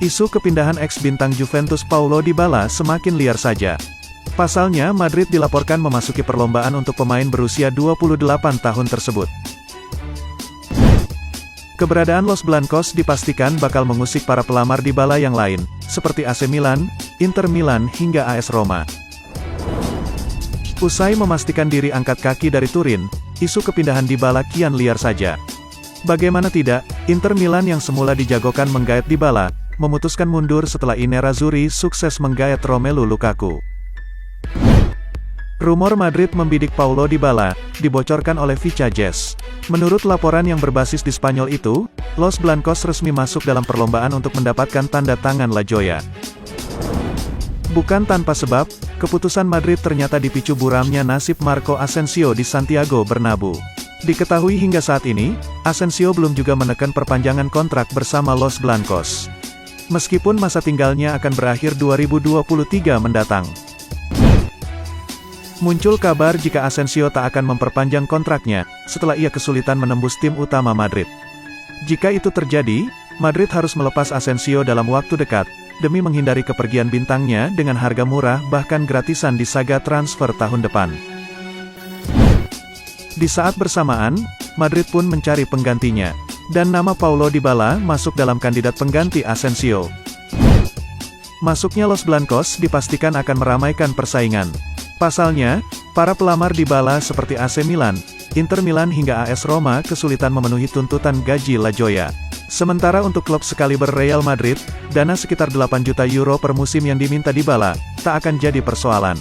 Isu kepindahan ex-bintang Juventus Paulo Dybala semakin liar saja. Pasalnya, Madrid dilaporkan memasuki perlombaan untuk pemain berusia 28 tahun tersebut. Keberadaan Los Blancos dipastikan bakal mengusik para pelamar Dybala yang lain, seperti AC Milan, Inter Milan hingga AS Roma. Usai memastikan diri angkat kaki dari Turin, isu kepindahan Dybala kian liar saja. Bagaimana tidak, Inter Milan yang semula dijagokan menggait Dybala, memutuskan mundur setelah Nerazzurri sukses menggait Romelu Lukaku. Rumor Madrid membidik Paulo Dybala, dibocorkan oleh Vica Jazz. Menurut laporan yang berbasis di Spanyol itu, Los Blancos resmi masuk dalam perlombaan untuk mendapatkan tanda tangan La Joya. Bukan tanpa sebab, keputusan Madrid ternyata dipicu buramnya nasib Marco Asensio di Santiago Bernabeu. Diketahui hingga saat ini, Asensio belum juga menekan perpanjangan kontrak bersama Los Blancos. Meskipun masa tinggalnya akan berakhir 2023 mendatang. Muncul kabar jika Asensio tak akan memperpanjang kontraknya, setelah ia kesulitan menembus tim utama Madrid. Jika itu terjadi, Madrid harus melepas Asensio dalam waktu dekat, demi menghindari kepergian bintangnya dengan harga murah bahkan gratisan di saga transfer tahun depan. Di saat bersamaan, Madrid pun mencari penggantinya, dan nama Paulo Dybala masuk dalam kandidat pengganti Asensio. Masuknya Los Blancos dipastikan akan meramaikan persaingan. Pasalnya, para pelamar Dybala seperti AC Milan, Inter Milan hingga AS Roma kesulitan memenuhi tuntutan gaji La Joya. Sementara untuk klub sekaliber Real Madrid, dana sekitar 8 juta euro per musim yang diminta Dybala, tak akan jadi persoalan.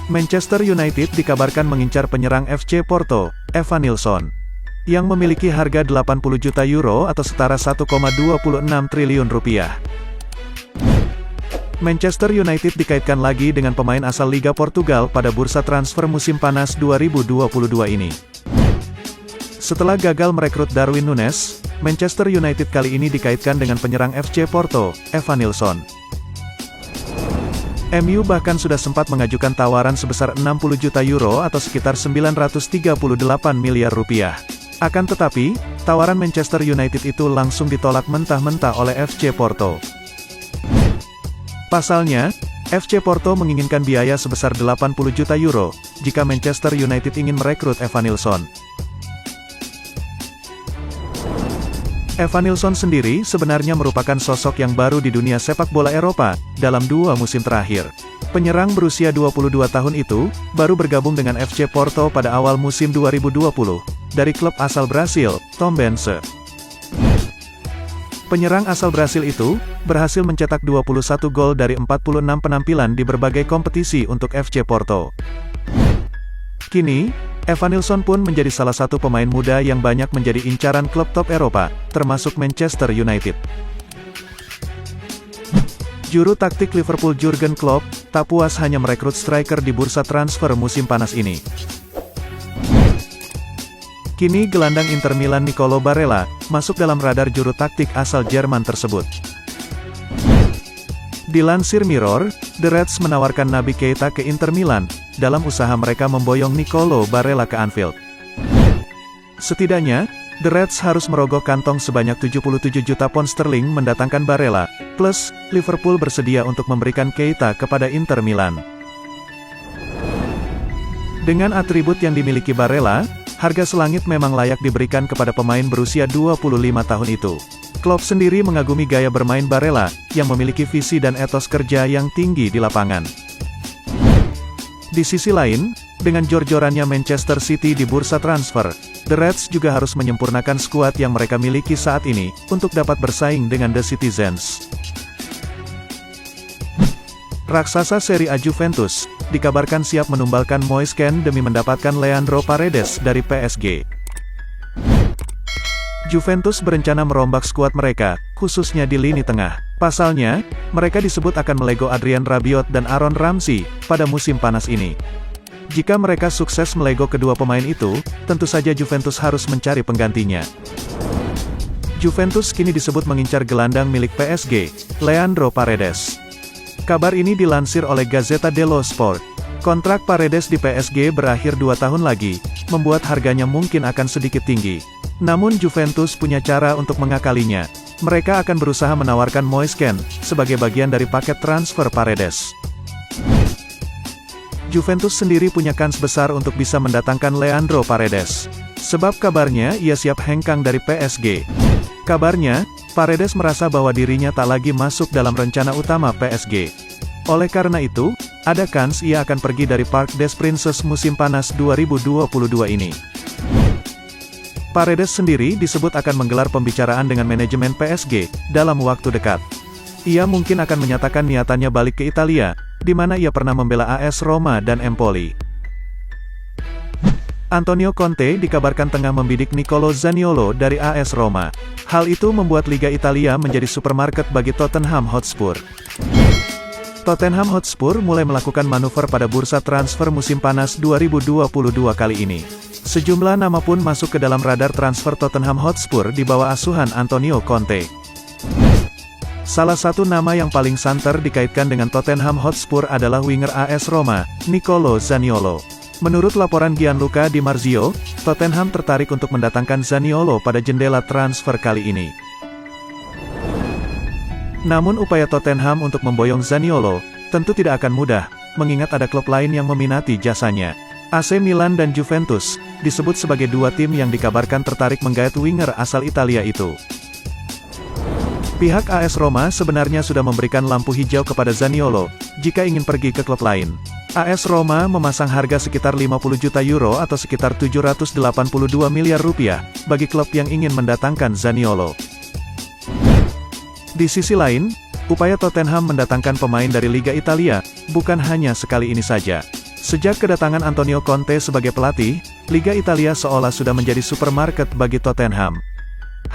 Manchester United dikabarkan mengincar penyerang FC Porto, Evanilson, yang memiliki harga 80 juta euro atau setara 1,26 triliun rupiah. Manchester United dikaitkan lagi dengan pemain asal Liga Portugal pada bursa transfer musim panas 2022 ini. Setelah gagal merekrut Darwin Núñez, Manchester United kali ini dikaitkan dengan penyerang FC Porto, Evanilson. MU bahkan sudah sempat mengajukan tawaran sebesar 60 juta euro atau sekitar 938 miliar rupiah. Akan tetapi, tawaran Manchester United itu langsung ditolak mentah-mentah oleh FC Porto. Pasalnya, FC Porto menginginkan biaya sebesar 80 juta euro, jika Manchester United ingin merekrut Evanilson. Evanilson sendiri sebenarnya merupakan sosok yang baru di dunia sepak bola Eropa, dalam 2 musim terakhir. Penyerang berusia 22 tahun itu, baru bergabung dengan FC Porto pada awal musim 2020, dari klub asal Brasil, Tombense. Penyerang asal Brasil itu, berhasil mencetak 21 gol dari 46 penampilan di berbagai kompetisi untuk FC Porto. Kini, Evanilson pun menjadi salah satu pemain muda yang banyak menjadi incaran klub top Eropa, termasuk Manchester United. Juru taktik Liverpool Jurgen Klopp, tak puas hanya merekrut striker di bursa transfer musim panas ini. Kini gelandang Inter Milan Nicolo Barella, masuk dalam radar juru taktik asal Jerman tersebut. Dilansir Mirror, The Reds menawarkan Naby Keita ke Inter Milan, dalam usaha mereka memboyong Nicolo Barella ke Anfield. Setidaknya, The Reds harus merogoh kantong sebanyak 77 juta pound sterling mendatangkan Barella, plus, Liverpool bersedia untuk memberikan Keita kepada Inter Milan. Dengan atribut yang dimiliki Barella, harga selangit memang layak diberikan kepada pemain berusia 25 tahun itu. Klopp sendiri mengagumi gaya bermain Barella, yang memiliki visi dan etos kerja yang tinggi di lapangan. Di sisi lain, dengan jor-jorannya Manchester City di bursa transfer, The Reds juga harus menyempurnakan skuad yang mereka miliki saat ini, untuk dapat bersaing dengan The Citizens. Raksasa Serie A Juventus, dikabarkan siap menumbalkan Moise Kean demi mendapatkan Leandro Paredes dari PSG. Juventus berencana merombak skuad mereka, khususnya di lini tengah. Pasalnya, mereka disebut akan melego Adrien Rabiot dan Aaron Ramsey, pada musim panas ini. Jika mereka sukses melego kedua pemain itu, tentu saja Juventus harus mencari penggantinya. Juventus kini disebut mengincar gelandang milik PSG, Leandro Paredes. Kabar ini dilansir oleh Gazzetta dello Sport. Kontrak Paredes di PSG berakhir 2 tahun lagi, membuat harganya mungkin akan sedikit tinggi. Namun Juventus punya cara untuk mengakalinya. Mereka akan berusaha menawarkan Moise Kean sebagai bagian dari paket transfer Paredes. Juventus sendiri punya kans besar untuk bisa mendatangkan Leandro Paredes. Sebab kabarnya ia siap hengkang dari PSG. Kabarnya, Paredes merasa bahwa dirinya tak lagi masuk dalam rencana utama PSG. Oleh karena itu, ada kans ia akan pergi dari Parc des Princes musim panas 2022 ini. Paredes sendiri disebut akan menggelar pembicaraan dengan manajemen PSG dalam waktu dekat. Ia mungkin akan menyatakan niatannya balik ke Italia, di mana ia pernah membela AS Roma dan Empoli. Antonio Conte dikabarkan tengah membidik Nicolo Zaniolo dari AS Roma. Hal itu membuat Liga Italia menjadi supermarket bagi Tottenham Hotspur. Tottenham Hotspur mulai melakukan manuver pada bursa transfer musim panas 2022 kali ini. Sejumlah nama pun masuk ke dalam radar transfer Tottenham Hotspur di bawah asuhan Antonio Conte. Salah satu nama yang paling santer dikaitkan dengan Tottenham Hotspur adalah winger AS Roma, Nicolo Zaniolo. Menurut laporan Gianluca Di Marzio, Tottenham tertarik untuk mendatangkan Zaniolo pada jendela transfer kali ini. Namun upaya Tottenham untuk memboyong Zaniolo tentu tidak akan mudah, mengingat ada klub lain yang meminati jasanya. AC Milan dan Juventus disebut sebagai dua tim yang dikabarkan tertarik menggait winger asal Italia itu. Pihak AS Roma sebenarnya sudah memberikan lampu hijau kepada Zaniolo jika ingin pergi ke klub lain. AS Roma memasang harga sekitar 50 juta euro atau sekitar 782 miliar rupiah bagi klub yang ingin mendatangkan Zaniolo. Di sisi lain, upaya Tottenham mendatangkan pemain dari Liga Italia bukan hanya sekali ini saja. Sejak kedatangan Antonio Conte sebagai pelatih, Liga Italia seolah sudah menjadi supermarket bagi Tottenham.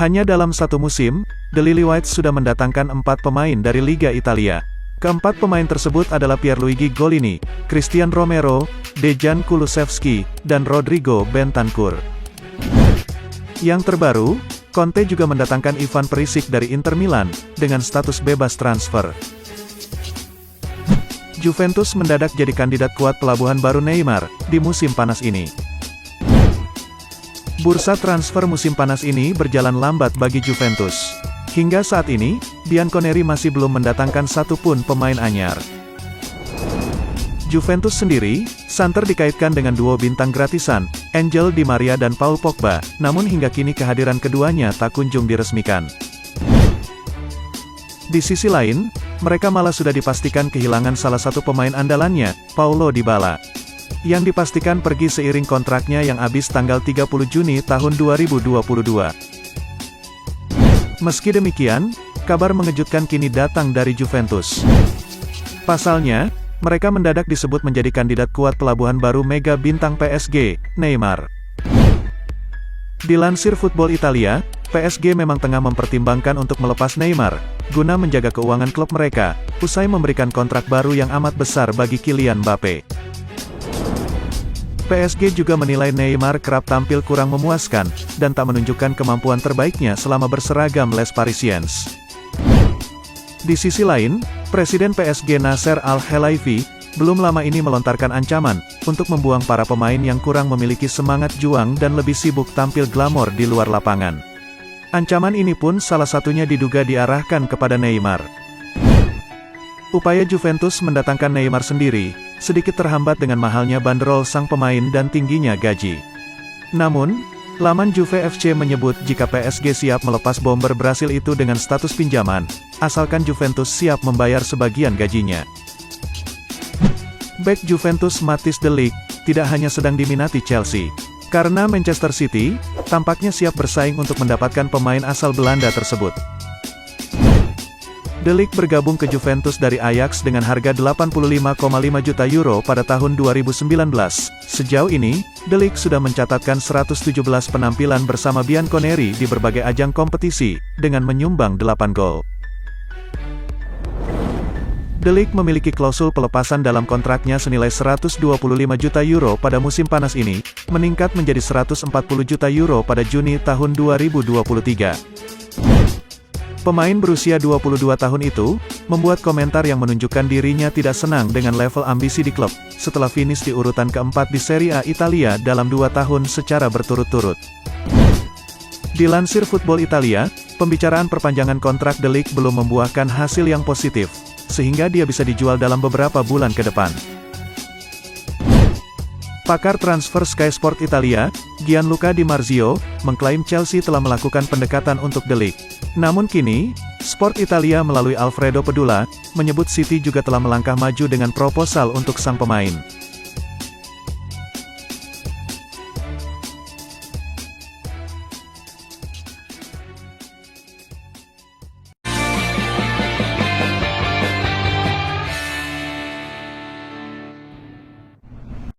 Hanya dalam satu musim, The Lily-Whites sudah mendatangkan 4 pemain dari Liga Italia. Keempat pemain tersebut adalah Pierluigi Golini, Christian Romero, Dejan Kulusevski, dan Rodrigo Bentancur. Yang terbaru, Conte juga mendatangkan Ivan Perisic dari Inter Milan, dengan status bebas transfer. Juventus mendadak jadi kandidat kuat pelabuhan baru Neymar di musim panas ini. Bursa transfer musim panas ini berjalan lambat bagi Juventus. Hingga saat ini, Bianconeri masih belum mendatangkan satupun pemain anyar. Juventus sendiri, santer dikaitkan dengan duo bintang gratisan, Angel Di Maria dan Paul Pogba, namun hingga kini kehadiran keduanya tak kunjung diresmikan. Di sisi lain, mereka malah sudah dipastikan kehilangan salah satu pemain andalannya, Paulo Dybala, yang dipastikan pergi seiring kontraknya yang habis tanggal 30 Juni tahun 2022. Meski demikian, kabar mengejutkan kini datang dari Juventus. Pasalnya, mereka mendadak disebut menjadi kandidat kuat pelabuhan baru mega bintang PSG, Neymar. Dilansir Football Italia, PSG memang tengah mempertimbangkan untuk melepas Neymar, guna menjaga keuangan klub mereka, usai memberikan kontrak baru yang amat besar bagi Kylian Mbappe. PSG juga menilai Neymar kerap tampil kurang memuaskan, dan tak menunjukkan kemampuan terbaiknya selama berseragam Les Parisiens. Di sisi lain, Presiden PSG Nasser Al-Khelaifi, belum lama ini melontarkan ancaman, untuk membuang para pemain yang kurang memiliki semangat juang dan lebih sibuk tampil glamor di luar lapangan. Ancaman ini pun salah satunya diduga diarahkan kepada Neymar. Upaya Juventus mendatangkan Neymar sendiri, sedikit terhambat dengan mahalnya banderol sang pemain dan tingginya gaji. Namun, laman Juve FC menyebut jika PSG siap melepas bomber Brasil itu dengan status pinjaman, asalkan Juventus siap membayar sebagian gajinya. Bek Juventus Matthijs de Ligt tidak hanya sedang diminati Chelsea, karena Manchester City tampaknya siap bersaing untuk mendapatkan pemain asal Belanda tersebut. De Ligt bergabung ke Juventus dari Ajax dengan harga 85,5 juta euro pada tahun 2019. Sejauh ini, De Ligt sudah mencatatkan 117 penampilan bersama Bianconeri di berbagai ajang kompetisi, dengan menyumbang 8 gol. De Ligt memiliki klausul pelepasan dalam kontraknya senilai 125 juta euro pada musim panas ini, meningkat menjadi 140 juta euro pada Juni tahun 2023. Pemain berusia 22 tahun itu, membuat komentar yang menunjukkan dirinya tidak senang dengan level ambisi di klub, setelah finish di urutan keempat di Serie A Italia dalam 2 tahun secara berturut-turut. Dilansir Football Italia, pembicaraan perpanjangan kontrak De Ligt belum membuahkan hasil yang positif, sehingga dia bisa dijual dalam beberapa bulan ke depan. Pakar transfer Sky Sport Italia, Gianluca Di Marzio, mengklaim Chelsea telah melakukan pendekatan untuk De Ligt. Namun kini, Sport Italia melalui Alfredo Pedula, menyebut City juga telah melangkah maju dengan proposal untuk sang pemain.